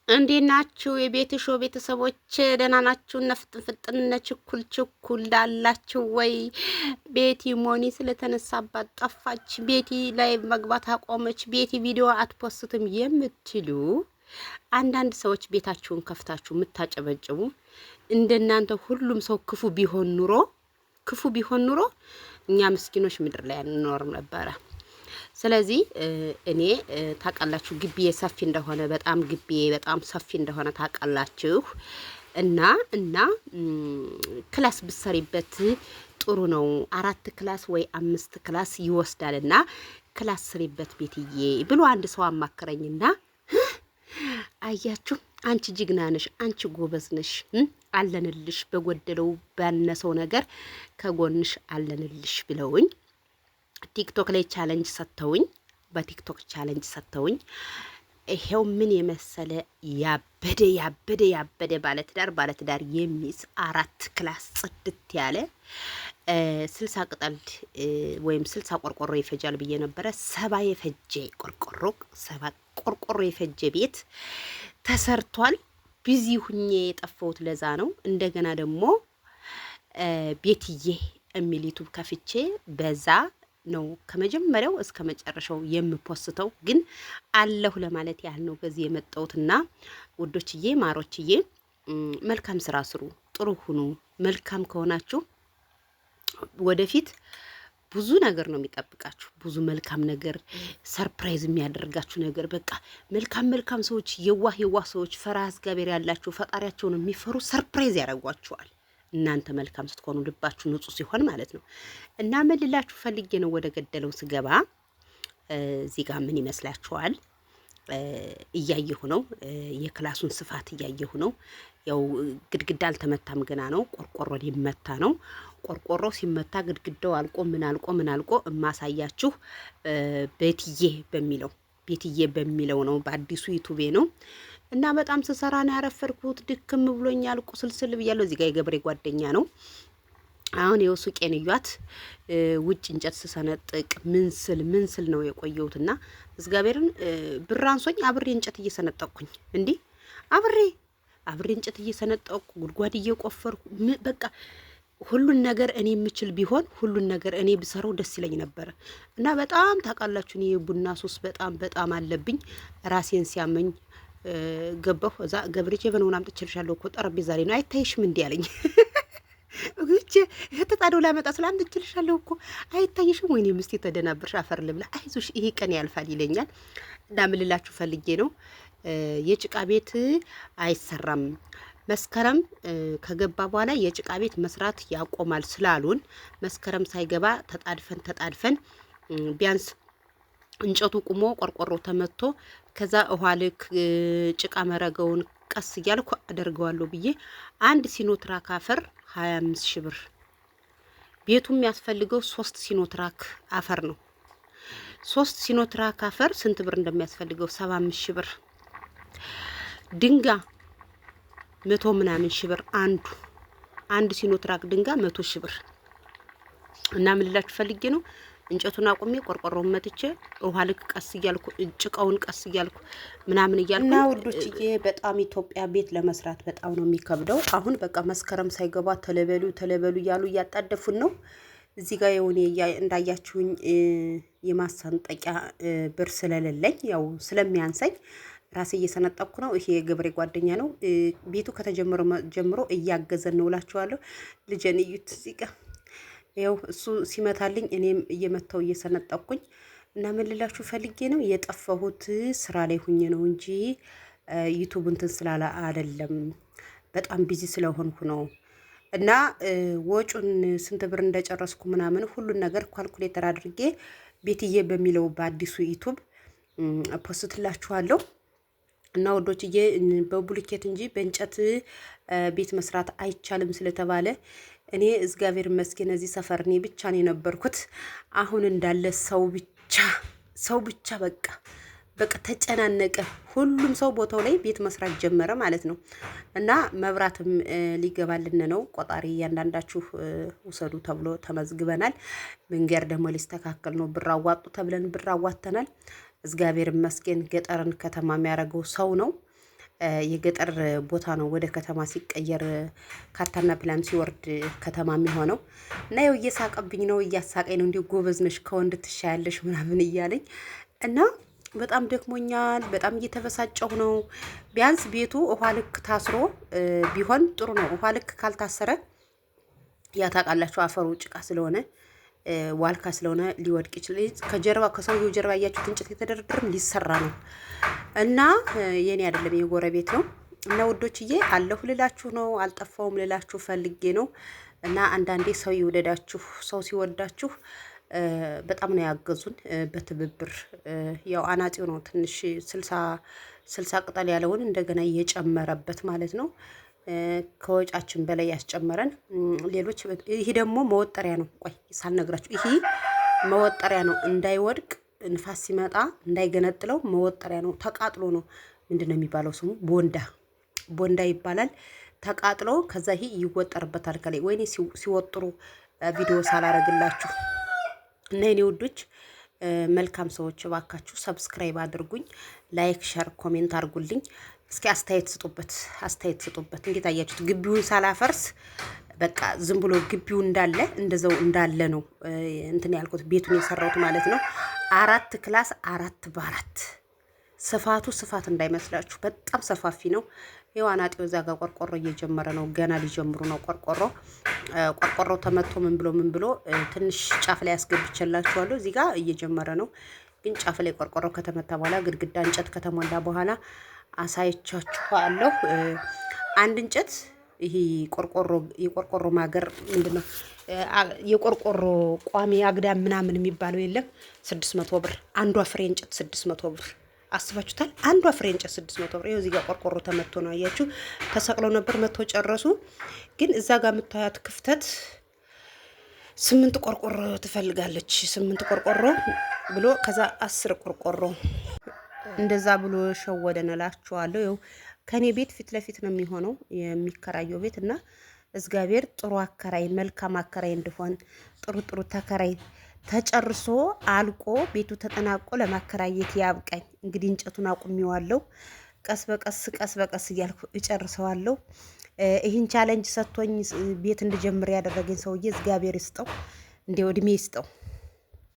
እንዴት ናችሁ? የቤትሾ ቤተሰቦች ደህና ናችሁ? ፍጥነ ችኩል ላላችሁ ወይ? ቤቲ ሞኒ ስለተነሳባት ጠፋች፣ ቤቲ ላይ መግባት አቆመች፣ ቤቲ ቪዲዮ አትፖስትም የምትሉ አንዳንድ ሰዎች ቤታችሁን ከፍታችሁ የምታጨበጭቡ እንደናንተ ሁሉም ሰው ክፉ ቢሆን ኑሮ እኛ ምስኪኖች ምድር ላይ አንኖርም ነበረ። ስለዚህ እኔ ታውቃላችሁ ግቢዬ ሰፊ እንደሆነ በጣም ሰፊ እንደሆነ ታውቃላችሁ። እና ክላስ ብሰሪበት ጥሩ ነው። 4 ክላስ ወይ 5 ክላስ ይወስዳልና ክላስ ስሪበት ቤትዬ ብሎ አንድ ሰው አማከረኝና አያችሁ አንቺ ጅግና ነሽ፣ አንቺ ጎበዝ ነሽ፣ አለንልሽ፣ በጎደለው ባነሰው ነገር ከጎንሽ አለንልሽ ብለውኝ ቲክቶክ ላይ ቻሌንጅ ሰጥተውኝ በቲክቶክ ቻሌንጅ ሰጥተውኝ ይሄው ምን የመሰለ ያበደ ባለትዳር የሚስ 4 ክላስ ጽድት ያለ 60 ቅጠል ወይም 60 ቆርቆሮ ይፈጃል ብዬ ነበረ። 70 የፈጀ ቆርቆሮ የፈጀ ቤት ተሰርቷል። ቢዚ ሁኜ የጠፋሁት ለዛ ነው። እንደገና ደግሞ ቤትዬ የሚል ዩቲዩብ ከፍቼ በዛ ነው ከመጀመሪያው እስከ መጨረሻው የምፖስተው። ግን አለሁ ለማለት ያህል ነው በዚህ የመጣሁትና ውዶችዬ፣ ማሮችዬ መልካም ስራ ስሩ፣ ጥሩ ሁኑ። መልካም ከሆናችሁ ወደፊት ብዙ ነገር ነው የሚጠብቃችሁ። ብዙ መልካም ነገር፣ ሰርፕራይዝ የሚያደርጋችሁ ነገር። በቃ መልካም ሰዎች፣ የዋህ ሰዎች፣ ፈሪሃ እግዚአብሔር ያላችሁ ፈጣሪያቸውን የሚፈሩ ሰርፕራይዝ ያደርጓችኋል። እናንተ መልካም ስትሆኑ ልባችሁ ንጹህ ሲሆን ማለት ነው። እና ምን ልላችሁ ፈልጌ ነው ወደ ገደለው ስገባ፣ እዚህ ጋር ምን ይመስላችኋል? እያየሁ ነው፣ የክላሱን ስፋት እያየሁ ነው። ያው ግድግዳ አልተመታም ገና ነው፣ ቆርቆሮ ሊመታ ነው። ቆርቆሮ ሲመታ ግድግዳው አልቆ ምን አልቆ እማሳያችሁ ቤትዬ በሚለው ነው፣ በአዲሱ ዩቲዩቤ ነው። እና በጣም ስሰራ ነው ያረፈርኩት። ድክም ብሎኛል፣ ቁስልስል ብያለሁ። እዚህ ጋር የገብሬ ጓደኛ ነው። አሁን የው ሱቄን እዩት። ውጭ እንጨት ስሰነጥቅ ምን ስል ነው የቆየሁትና እግዚአብሔርን ብር አንሶኝ አብሬ እንጨት እየሰነጠቅኩኝ እንዲህ አብሬ እንጨት እየሰነጠቅኩ ጉድጓድ እየቆፈርኩ በቃ ሁሉን ነገር እኔ የምችል ቢሆን ሁሉን ነገር እኔ ብሰራው ደስ ይለኝ ነበር። እና በጣም ታውቃላችሁ እኔ የቡና ሱስ በጣም አለብኝ። ራሴን ሲያመኝ ገባሁ እዛ ገብሬቼ በነውን አምጥቼልሻለሁ እኮ ጠረጴዛ ላይ ነው አይታይሽም እንዴ አለኝ። እግቼ ተጣደው ላመጣ ስላምጥቼልሻለሁ እኮ አይታይሽም ወይኔ ምስቲ ተደናብርሽ አፈር ልብላ አይዞሽ ይሄ ቀን ያልፋል ይለኛል። እና ምን ልላችሁ ፈልጌ ነው የጭቃ ቤት አይሰራም፣ መስከረም ከገባ በኋላ የጭቃ ቤት መስራት ያቆማል ስላሉን መስከረም ሳይገባ ተጣድፈን ቢያንስ እንጨቱ ቁሞ ቆርቆሮ ተመቶ ከዛ ውሃ ልክ ጭቃ መረገውን ቀስ እያልኩ አደርገዋለሁ ብዬ አንድ ሲኖትራክ አፈር 25 ሺህ ብር። ቤቱ የሚያስፈልገው 3 ሲኖትራክ አፈር ነው። 3 ሲኖትራክ አፈር ስንት ብር እንደሚያስፈልገው 75 ሺህ ብር። ድንጋይ 100 ምናምን ሺህ ብር አንድ ሲኖትራክ ድንጋይ 100 ሺህ ብር። እና ምን ልላችሁ ፈልጌ ነው እንጨቱን አቁሜ ቆርቆሮውን መትቼ ውሃ ልክ ቀስ እያልኩ ጭቃውን ቀስ እያልኩ ምናምን እያልኩ እና ውዶችዬ በጣም ኢትዮጵያ ቤት ለመስራት በጣም ነው የሚከብደው። አሁን በቃ መስከረም ሳይገባ ተለበሉ እያሉ እያጣደፉን ነው። እዚህ ጋር የሆነ እንዳያችሁኝ የማሰንጠቂያ ብር ስለሌለኝ ያው ስለሚያንሰኝ ራሴ እየሰነጠቅኩ ነው። ይሄ የገብሬ ጓደኛ ነው። ቤቱ ከተጀመረ ጀምሮ እያገዘን ነው እላችኋለሁ። ልጄን እዩት እዚህ ጋር ያው እሱ ሲመታልኝ እኔም እየመታው እየሰነጠቅኩኝ። እና ምን ልላችሁ ፈልጌ ነው የጠፋሁት ስራ ላይ ሁኜ ነው እንጂ ዩቲዩብ እንትን ስላለ አይደለም። በጣም ቢዚ ስለሆንኩ ነው። እና ወጩን ስንት ብር እንደጨረስኩ ምናምን ሁሉን ነገር ካልኩሌተር አድርጌ ቤትዬ በሚለው በአዲሱ ዩቲዩብ ፖስትላችኋለሁ። እና ወዶችዬ በቡልኬት እንጂ በእንጨት ቤት መስራት አይቻልም ስለተባለ እኔ እግዚአብሔር ይመስገን እዚህ ሰፈር እኔ ብቻ ነው የነበርኩት። አሁን እንዳለ ሰው ብቻ በቃ ተጨናነቀ። ሁሉም ሰው ቦታው ላይ ቤት መስራት ጀመረ ማለት ነው። እና መብራትም ሊገባልን ነው። ቆጣሪ እያንዳንዳችሁ ውሰዱ ተብሎ ተመዝግበናል። መንገድ ደግሞ ሊስተካከል ነው። ብር አዋጡ ተብለን ብር አዋተናል። እግዚአብሔር ይመስገን ገጠርን ከተማ የሚያደርገው ሰው ነው። የገጠር ቦታ ነው ወደ ከተማ ሲቀየር ካርታና ፕላን ሲወርድ ከተማ የሚሆነው እና ያው እየሳቀብኝ ነው እያሳቀኝ ነው እንዲሁ ጎበዝ ነሽ ከወንድ ትሻያለሽ ምናምን እያለኝ እና በጣም ደክሞኛል። በጣም እየተበሳጨሁ ነው። ቢያንስ ቤቱ ውሃ ልክ ታስሮ ቢሆን ጥሩ ነው። ውሃ ልክ ካልታሰረ ያ ታውቃላችሁ አፈሩ ጭቃ ስለሆነ ዋልካ ስለሆነ ሊወድቅ ይችላል። ከጀርባ ከሰውየው ጀርባ እያችሁት እንጨት የተደረደረም ሊሰራ ነው እና የኔ አይደለም የጎረቤት ነው። እና ውዶችዬ አለሁ ልላችሁ ነው፣ አልጠፋውም ልላችሁ ፈልጌ ነው። እና አንዳንዴ ሰው ይወደዳችሁ፣ ሰው ሲወዳችሁ በጣም ነው ያገዙን በትብብር ያው አናጺው ነው ትንሽ 60 ቅጠል ያለውን እንደገና እየጨመረበት ማለት ነው። ከወጫችን በላይ ያስጨመረን ሌሎች። ይሄ ደግሞ መወጠሪያ ነው። ቆይ ሳልነግራችሁ፣ ይሄ መወጠሪያ ነው። እንዳይወድቅ ንፋስ ሲመጣ እንዳይገነጥለው መወጠሪያ ነው። ተቃጥሎ ነው ምንድነው የሚባለው ስሙ? ቦንዳ ይባላል። ተቃጥሎ ከዛ ይሄ ይወጠርበታል ከላይ። ወይኔ ሲወጥሩ ቪዲዮ ሳላረግላችሁ እና የኔ ውዶች መልካም ሰዎች እባካችሁ ሰብስክራይብ አድርጉኝ፣ ላይክ፣ ሸር፣ ኮሜንት አድርጉልኝ። እስኪ አስተያየት ስጡበት። እንዴት አያችሁት? ግቢውን ሳላፈርስ በቃ ዝም ብሎ ግቢው እንዳለ እንደዛው እንዳለ ነው እንትን ያልኩት ቤቱን የሰራሁት ማለት ነው። 4 ክላስ 4 በ4 ስፋት እንዳይመስላችሁ በጣም ሰፋፊ ነው። የዋናጤው እዛ ጋር ቆርቆሮ እየጀመረ ነው። ገና ሊጀምሩ ነው። ቆርቆሮ ተመቶ ምን ብሎ ትንሽ ጫፍ ላይ ያስገብቼላችኋለሁ። እዚህ ጋር እየጀመረ ነው። ግን ጫፍ ላይ ቆርቆሮ ከተመታ በኋላ ግድግዳ እንጨት ከተሞላ በኋላ አሳይቻችኋለሁ። አንድ እንጨት ይሄ የቆርቆሮ ማገር ምንድነው የቆርቆሮ ቋሚ አግዳም ምናምን የሚባለው የለም 600 ብር አንዷ ፍሬ እንጨት 600 ብር አስባችሁታል? አንዷ ፍሬ እንጨት 600 ብር። ይኸው እዚህ ጋር ቆርቆሮ ተመቶ ነው አያችሁ። ተሰቅለው ነበር መቶ ጨረሱ። ግን እዛ ጋር የምታያት ክፍተት 8 ቆርቆሮ ትፈልጋለች። 8 ቆርቆሮ ብሎ ከዛ 10 ቆርቆሮ እንደዛ ብሎ ሸወደን እላችኋለሁ። ይኸው ከኔ ቤት ፊት ለፊት ነው የሚሆነው የሚከራየው ቤት እና እግዚአብሔር ጥሩ አከራይ መልካም አከራይ እንድሆን ጥሩ ተከራይ ተጨርሶ አልቆ ቤቱ ተጠናቆ ለማከራየት ያብቃኝ። እንግዲህ እንጨቱን አቁሜዋለሁ። ቀስ በቀስ እያልኩ እጨርሰዋለሁ። ይህን ቻሌንጅ ሰጥቶኝ ቤት እንድጀምር ያደረገኝ ሰውዬ እግዚአብሔር ይስጠው፣ እንደው እድሜ ይስጠው።